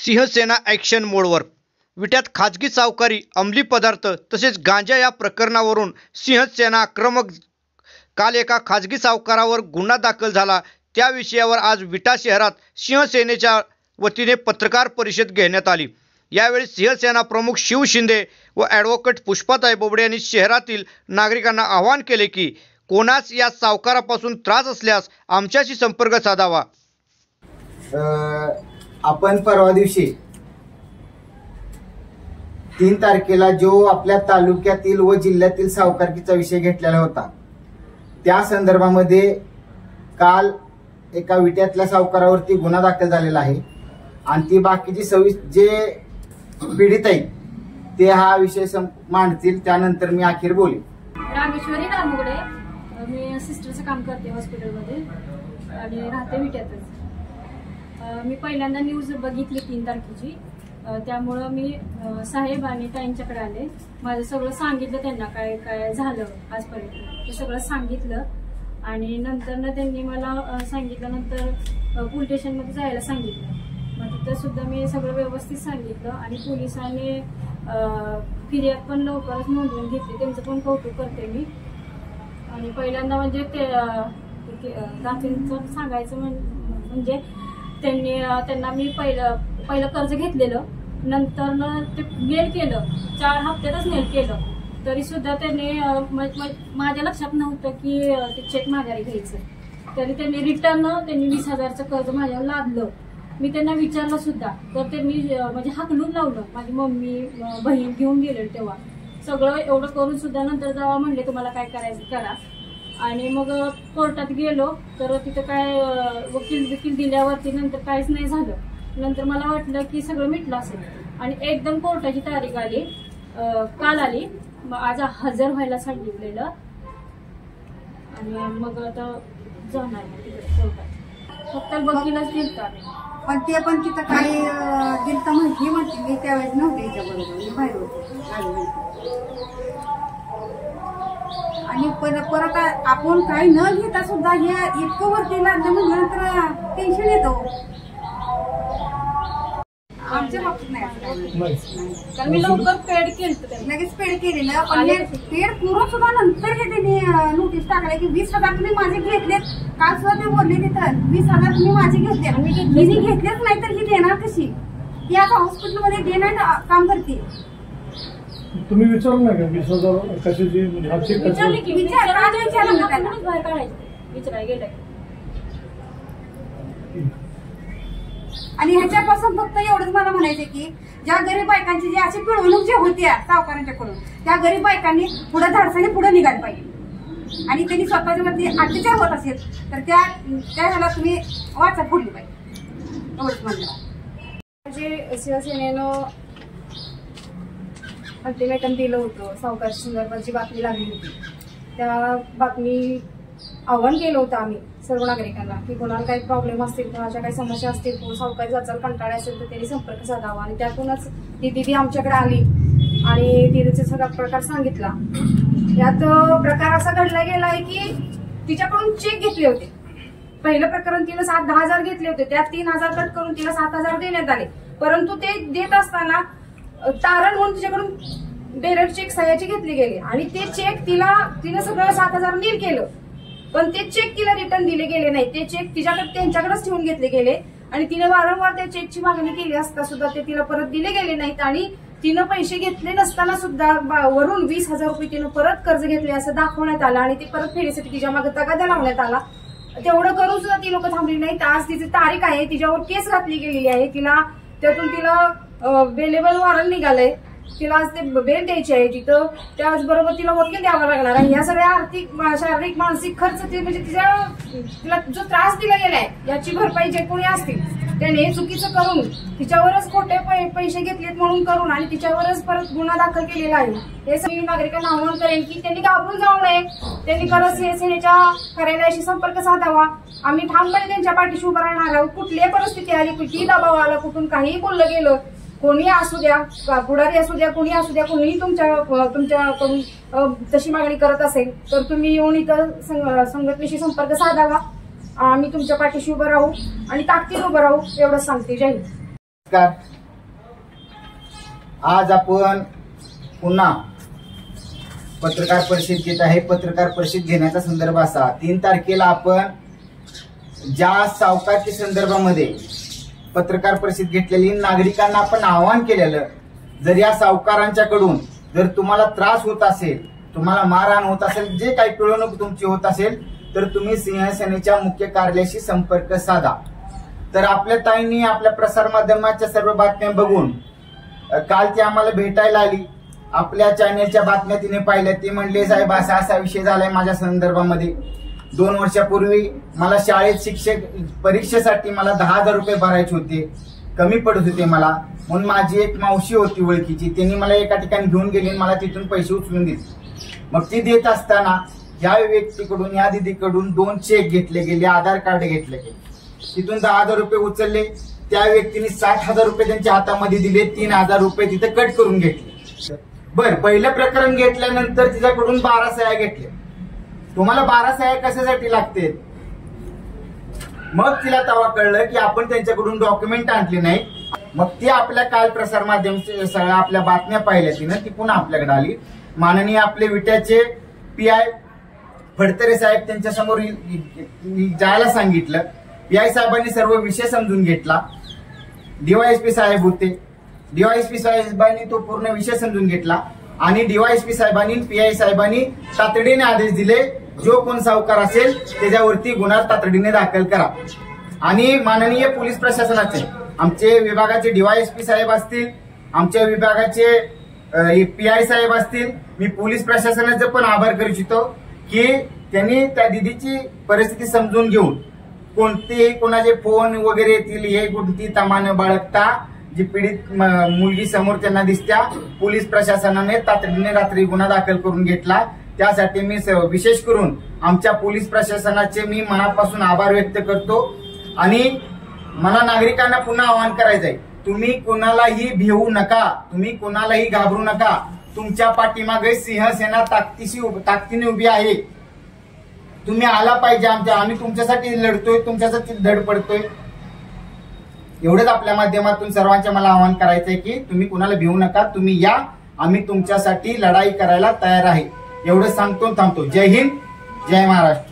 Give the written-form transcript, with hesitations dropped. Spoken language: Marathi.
शिवसेना ॲक्शन मोडवर. विट्यात खाजगी सावकारी, अंमली पदार्थ तसेच गांजा या प्रकरणावरून शिवसेना आक्रमक. काल एका खाजगी सावकारावर गुन्हा दाखल झाला. त्या विषयावर आज विटा शहरात शिवसेनेच्या वतीने पत्रकार परिषद घेण्यात आली. यावेळी शिवसेना प्रमुख शिव शिंदे व ॲडव्होकेट पुष्पाताई बोबडे यांनी शहरातील नागरिकांना आवाहन केले की कोणास या सावकारापासून त्रास असल्यास आमच्याशी संपर्क साधावा. आपण परवा दिवशी 3 तारखेला जो आपल्या तालुक्यातील व जिल्ह्यातील सावकारकीचा विषय घेतलेला होता, त्या संदर्भामध्ये काल एका विट्यातल्या सावकारावरती गुन्हा दाखल झालेला आहे आणि ती बाकीची जे पीडित आहेत ते हा विषय मांडतील. त्यानंतर मी अखेर बोलेन. रामेश्वरी नामुगडे, मी सिस्टरचं काम करते हॉस्पिटलमध्ये आणि राहते विट्यातच. मी पहिल्यांदा न्यूज बघितली 3 तारखेची, त्यामुळं मी साहेब आणि ताईंच्याकडे आले. माझं सगळं सांगितलं त्यांना, काय काय झालं आजपर्यंत ते सगळं सांगितलं आणि नंतर त्यांनी मला सांगितल्यानंतर पोलीस स्टेशनमध्ये जायला सांगितलं. मग तिथं सुद्धा मी सगळं व्यवस्थित सांगितलं आणि पोलिसांनी फिर्याद पण लवकरच नोंदवून घेतली. त्यांचं पण कौतुक करते मी. आणि पहिल्यांदा म्हणजे ते दाखींचं सांगायचं म्हणजे त्यांना मी पहिलं कर्ज घेतलेलं, नंतर ते मेल केलं, 4 हप्त्यातच मेल केलं, तरी सुद्धा त्यांनी माझ्या लक्षात नव्हतं की ते चेक माघारी घ्यायचं. तरी त्यांनी रिटर्न 20,000चं कर्ज माझ्यावर लादलं. मी त्यांना विचारलं सुद्धा, तर त्यांनी म्हणजे हाकलून लावलं. माझी मम्मी बहीण घेऊन गेले. तेव्हा सगळं एवढं करून सुद्धा नंतर जेव्हा म्हणले तुम्हाला काय करायचं करा, आणि मग कोर्टात गेलो तर तिथं काय वकील दिल्यावरती नंतर काहीच नाही झालं. नंतर मला वाटलं की सगळं मिटलं असेल आणि एकदम कोर्टाची तारीख आली, काल आली. मग आज हजर व्हायला सांगितलेलं आणि मग आता जाणार तिकडे कोर्टात. फक्त वकीलच दिलता आम्ही. पण तिथं काही दिलता म्हणते मी त्यावेळेस नव्हते याच्याबरोबर, मी बाहेर होते. आणि परत आपण काही न घेता सुद्धा हे इतकं वरती लागलं म्हटल्यानंतर टेन्शन येतं. आमच्या बाबतीत नाही, कारण मी लवकर पेड केलं, लगेच पेड केलेलं. पण पेड करून सुद्धा नंतर हे त्यांनी नोटीस टाकलं की 20,000 तुम्ही माझे घेतलेत. काल सुद्धा ते बोलले तिथं 20,000 तुम्ही माझे घेतले. मी घेतलेच नाही तर ही देणार कशी? ती आता हॉस्पिटलमध्ये डे नाईट काम करते. तुम्ही विचारलं नाही का 20,000 कशाची? म्हणजे विचारायला गेलं. आणि ह्याच्यापासून फक्त एवढंच मला म्हणायचं की ज्या गरीब बायकांची जी अशी पिळवणूक जी होत्या सावकारांच्याकडून, त्या गरीब बायकांनी पुढे धाडसाने पुढे निघायला पाहिजे. आणि त्यांनी स्वतःच्या वरती अत्याचार होत असेल तर त्याला तुम्ही वाचा फोडली पाहिजे. एवढंच म्हणलं. म्हणजे शिवसेनेनं अल्टिमेटम दिलं होतं, सावकार संदर्भाची बातमी लागली होती. त्या बातमी आव्हान केलं होतं आम्ही सर्व नागरिकांना की कोणाला काही प्रॉब्लेम असतील, कोणाच्या काही समस्या असतील, कोण सावकारी जाचाल कंटाळे असेल तर त्यांनी संपर्क साधावा. आणि त्यातूनच ती दिदी आमच्याकडे आली आणि तिचा सगळा प्रकार सांगितला. यात प्रकार असा घडला गेलाय की तिच्याकडून चेक घेतले होते. पहिलं प्रकरण तिनं 10,000 घेतले होते, त्यात 3,000 कट करून तिला 7,000 देण्यात आले. परंतु ते देत असताना तारण म्हणून तिच्याकडून डायरेक्ट चेक सह्याचे घेतले गेले आणि ते चेक तिनं सगळं 7,000 नील केलं. पण ते चेक तिला रिटर्न दिले गेले नाही. ते चेक त्यांच्याकडेच ठेवून घेतले गेले आणि तिने वारंवार त्या चेकची मागणी केली असता सुद्धा ते तिला परत दिले गेले नाहीत. आणि तिनं पैसे घेतले नसताना सुद्धा वरून 20,000 रुपये तिनं परत कर्ज घेतले असं दाखवण्यात आलं आणि ते परत फेडीसाठी तिच्या मागे तगादा लावण्यात आला. तेवढं करून सुद्धा ती लोक थांबली नाहीत. आज तिची तारीख आहे, तिच्यावर केस घातली गेलेली आहे. त्यातून तिला बेलेबल वॉरंट निघालंय. तिला आज ते बेल द्यायची आहे तिथं. त्याचबरोबर तिला वकील द्यावा लागणार आहे. या सगळ्या आर्थिक, शारीरिक, मानसिक खर्च म्हणजे तिला जो त्रास दिला गेलाय याची भरपाई जे कोणी असतील त्याने चुकीचं करून तिच्यावरच खोटे पैसे घेतलेत म्हणून करून आणि तिच्यावरच परत गुन्हा दाखल केलेला आहे. हे सगळी नागरिकांना आवाहन करेन की त्यांनी घाबरून जाऊ नये. त्यांनी खरंच शिवसेनेच्या कार्यालयाशी संपर्क साधावा. आम्ही ठामपणे त्यांच्या पाठीशी उभं राहणार आहोत. कुठलीही परिस्थिती आली, कुठलीही दबाव आला, कुठून काहीही बोललं गेलं, कोणी असू द्या, पुढारी असू द्या, कोणी असू द्या, कोणीही तुमच्याकडून तशी मागणी करत असेल तर तुम्ही येऊन इथं संघटनेशी संपर्क साधावा. आम्ही तुमच्या पाठीशी उभं राहू आणि ताकदीने उभं राहू एवढंच सांगते. जय हिंद. नमस्कार. आज आपण पुन्हा पत्रकार परिषद घेत आहे. पत्रकार परिषद घेण्याचा संदर्भ असा, 3 तारखेला आपण ज्या सावकारकी संदर्भामध्ये पत्रकार परिषद घेतलेली, नागरिकांना आपण आवाहन केलेलं, जर या सावकारांच्याकडून जर तुम्हाला त्रास होत असेल, तुम्हाला मारहाण होत असेल, जे काही पिळवणूक तुमची होत असेल, तर तुम्ही सिंहसेनेच्या मुख्य कार्यालयाशी संपर्क साधा. तर आपल्या ताईंनी आपल्या प्रसार माध्यमाच्या सर्व बातम्या बघून काल ती आम्हाला भेटायला आली. आपल्या चॅनेलच्या बातम्या तिने पाहिल्या. ते म्हणले, साहेब असा असा विषय झालाय माझ्या संदर्भामध्ये. 2 वर्षापूर्वी मला शाळेत शिक्षक परीक्षेसाठी मला 10,000 रुपये भरायचे होते, कमी पडत होते मला. म्हणून माझी एक मावशी होती ओळखीची, त्यांनी मला एका ठिकाणी घेऊन गेली आणि मला तिथून पैसे उचलून दिले. मग ती देत असताना या व्यक्तीकडून, या दिदीकडून 2 चेक घेतले गेले, आधार कार्ड घेतले गेले, तिथून 10,000 रुपये उचलले. त्या व्यक्तीने 60,000 रुपये त्यांच्या हातामध्ये दिले, 3,000 रुपये तिथे कट करून घेतले. बर, पहिलं प्रकरण घेतल्यानंतर तिच्याकडून 12 सह्या घेतल्या. तुम्हाला 12 सह्या कशासाठी लागते? मग तिला तेव्हा कळलं की आपण त्यांच्याकडून डॉक्युमेंट आणले नाही. मग ती आपल्या काल प्रसार माध्यम सगळ्या आपल्या बातम्या पाहिल्या तिनं, ती पुन्हा आपल्याकडे आली. माननीय आपले विट्याचे PI फडतरे साहेब त्यांच्यासमोर जायला सांगितलं. PI साहेबांनी सर्व विषय समजून घेतला. DYSP साहेब होते, DYSP साहेबांनी तो पूर्ण विषय समजून घेतला आणि DYSP साहेबांनी, PI साहेबांनी तातडीने आदेश दिले, जो कोण सावकार असेल त्याच्यावरती गुन्हा तातडीने दाखल करा. आणि माननीय पोलीस प्रशासनाचे, आमचे विभागाचे DYSP साहेब असतील, आमच्या विभागाचे PI साहेब असतील, मी पोलीस प्रशासनाचे पण आभार करू इच्छितो की त्यांनी त्या दिदीची परिस्थिती समजून घेऊन कोणतेही कोणाचे फोन वगैरे येतील हे कोणती तमाने बाळगता, जी पीडित मुलगी समोर त्यांना दिसत्या, पोलीस प्रशासनाने तातडीने रात्री गुन्हा दाखल करून घेतला. त्यासाठी मी विशेष करून आमच्या पोलीस प्रशासनाचे मी मनापासून आभार व्यक्त करतो. आणि मला नागरिकांना पुन्हा आवाहन करायचं आहे, तुम्ही कोणालाही भिवू नका, तुम्ही कोणालाही घाबरू नका. तुमच्या पाठीमागे सिंहसेना ताकदीने उभी आहे. तुम्ही आला पाहिजे. आम्ही तुमच्यासाठी लढतोय, तुमच्यासाठी धडपडतोय. एवढंच आपल्या माध्यमातून सर्वांच्या मला आवाहन करायचंय की तुम्ही कुणाला भिवू नका, तुम्ही या, आम्ही तुमच्यासाठी लढाई करायला तयार आहे. एवढं सांगतो, थांबतो. जय हिंद, जय महाराष्ट्र.